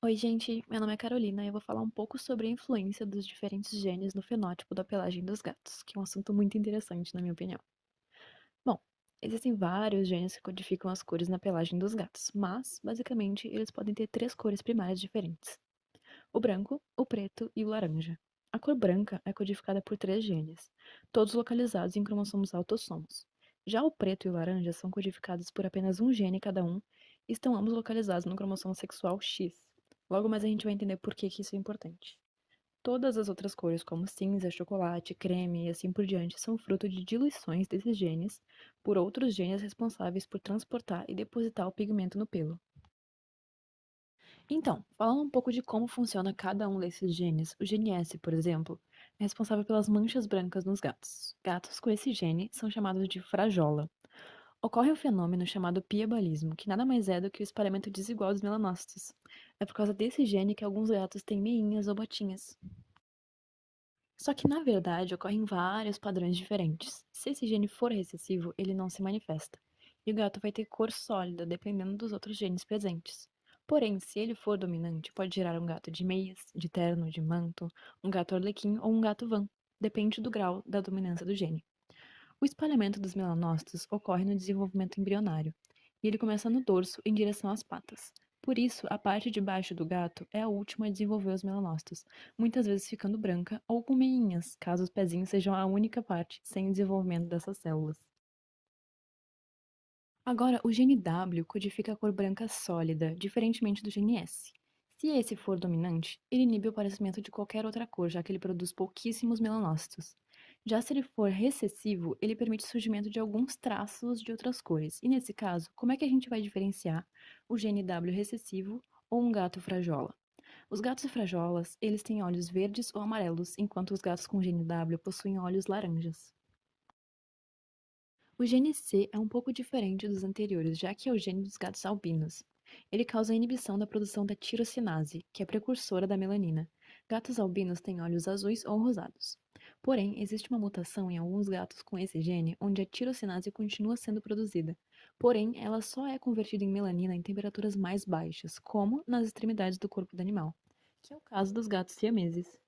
Oi, gente, meu nome é Carolina e eu vou falar um pouco sobre a influência dos diferentes genes no fenótipo da pelagem dos gatos, que é um assunto muito interessante, na minha opinião. Bom, existem vários genes que codificam as cores na pelagem dos gatos, mas, basicamente, eles podem ter três cores primárias diferentes: o branco, o preto e o laranja. A cor branca é codificada por três genes, todos localizados em cromossomos autossomos. Já o preto e o laranja são codificados por apenas um gene cada um e estão ambos localizados no cromossomo sexual X. Logo mais a gente vai entender por que isso é importante. Todas as outras cores, como cinza, chocolate, creme e assim por diante, são fruto de diluições desses genes por outros genes responsáveis por transportar e depositar o pigmento no pelo. Então, falando um pouco de como funciona cada um desses genes, o gene S, por exemplo, é responsável pelas manchas brancas nos gatos. Gatos com esse gene são chamados de frajola. Ocorre um fenômeno chamado piebalismo, que nada mais é do que o espalhamento desigual dos melanócitos. É por causa desse gene que alguns gatos têm meinhas ou botinhas. Só que, na verdade, ocorrem vários padrões diferentes. Se esse gene for recessivo, ele não se manifesta. E o gato vai ter cor sólida, dependendo dos outros genes presentes. Porém, se ele for dominante, pode gerar um gato de meias, de terno, de manto, um gato arlequim ou um gato van. Depende do grau da dominância do gene. O espalhamento dos melanócitos ocorre no desenvolvimento embrionário, e ele começa no dorso em direção às patas. Por isso, a parte de baixo do gato é a última a desenvolver os melanócitos, muitas vezes ficando branca ou com meinhas, caso os pezinhos sejam a única parte sem desenvolvimento dessas células. Agora, o gene W codifica a cor branca sólida, diferentemente do gene S. Se esse for dominante, ele inibe o aparecimento de qualquer outra cor, já que ele produz pouquíssimos melanócitos. Já se ele for recessivo, ele permite o surgimento de alguns traços de outras cores. E nesse caso, como é que a gente vai diferenciar o gene W recessivo ou um gato frajola? Os gatos frajolas, eles têm olhos verdes ou amarelos, enquanto os gatos com gene W possuem olhos laranjas. O gene C é um pouco diferente dos anteriores, já que é o gene dos gatos albinos. Ele causa a inibição da produção da tirocinase, que é precursora da melanina. Gatos albinos têm olhos azuis ou rosados. Porém, existe uma mutação em alguns gatos com esse gene, onde a tirocinase continua sendo produzida. Porém, ela só é convertida em melanina em temperaturas mais baixas, como nas extremidades do corpo do animal, que é o caso dos gatos siameses.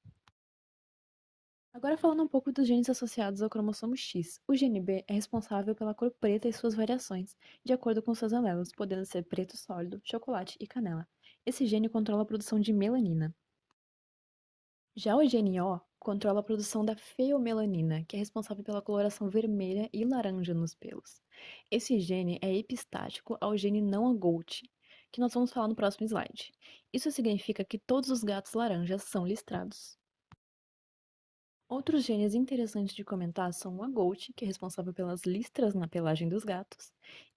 Agora falando um pouco dos genes associados ao cromossomo X. O gene B é responsável pela cor preta e suas variações, de acordo com seus alelos, podendo ser preto sólido, chocolate e canela. Esse gene controla a produção de melanina. Já o gene O controla a produção da feomelanina, que é responsável pela coloração vermelha e laranja nos pelos. Esse gene é epistático ao gene não agout, que nós vamos falar no próximo slide. Isso significa que todos os gatos laranjas são listrados. Outros genes interessantes de comentar são o AGOT, que é responsável pelas listras na pelagem dos gatos,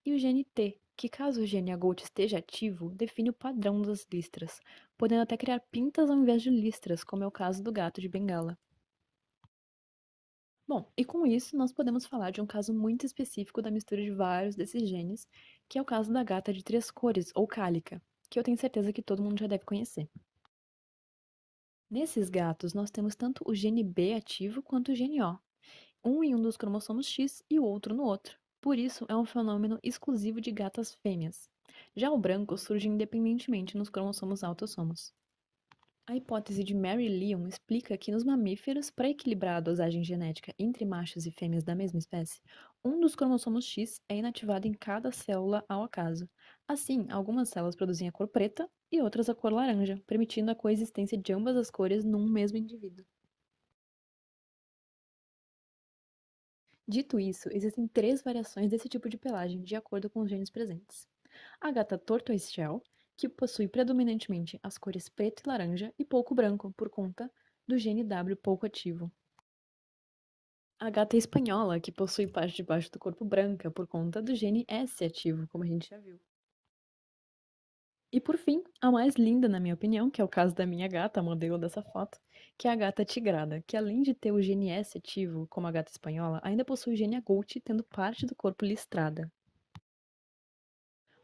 e o gene T, que caso o gene AGOT esteja ativo, define o padrão das listras, podendo até criar pintas ao invés de listras, como é o caso do gato de Bengala. Bom, e com isso nós podemos falar de um caso muito específico da mistura de vários desses genes, que é o caso da gata de três cores, ou cálica, que eu tenho certeza que todo mundo já deve conhecer. Nesses gatos, nós temos tanto o gene B ativo quanto o gene O, um em um dos cromossomos X e o outro no outro. Por isso, é um fenômeno exclusivo de gatas fêmeas. Já o branco surge independentemente nos cromossomos autossomos. A hipótese de Mary Lyon explica que nos mamíferos, para equilibrar a dosagem genética entre machos e fêmeas da mesma espécie, um dos cromossomos X é inativado em cada célula ao acaso. Assim, algumas células produzem a cor preta e outras a cor laranja, permitindo a coexistência de ambas as cores num mesmo indivíduo. Dito isso, existem três variações desse tipo de pelagem, de acordo com os genes presentes. A gata tortoise shell, que possui predominantemente as cores preto e laranja e pouco branco, por conta do gene W pouco ativo. A gata espanhola, que possui parte de baixo do corpo branca, por conta do gene S ativo, como a gente já viu. E por fim, a mais linda, na minha opinião, que é o caso da minha gata, a modelo dessa foto, que é a gata tigrada, que além de ter o gene S ativo, como a gata espanhola, ainda possui o gene AGOT, tendo parte do corpo listrada.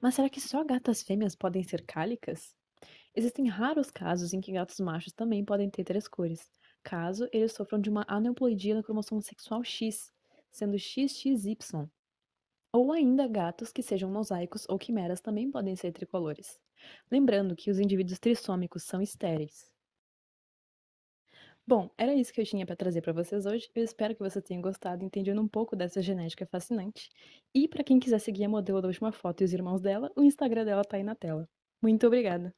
Mas será que só gatas fêmeas podem ser cálicas? Existem raros casos em que gatos machos também podem ter três cores, caso eles sofram de uma aneuploidia no cromossomo sexual X, sendo XXY. Ou ainda gatos que sejam mosaicos ou quimeras também podem ser tricolores. Lembrando que os indivíduos trissômicos são estéreis. Bom, era isso que eu tinha para trazer para vocês hoje. Eu espero que você tenha gostado, entendendo um pouco dessa genética fascinante. E para quem quiser seguir a modelo da última foto e os irmãos dela, o Instagram dela tá aí na tela. Muito obrigada!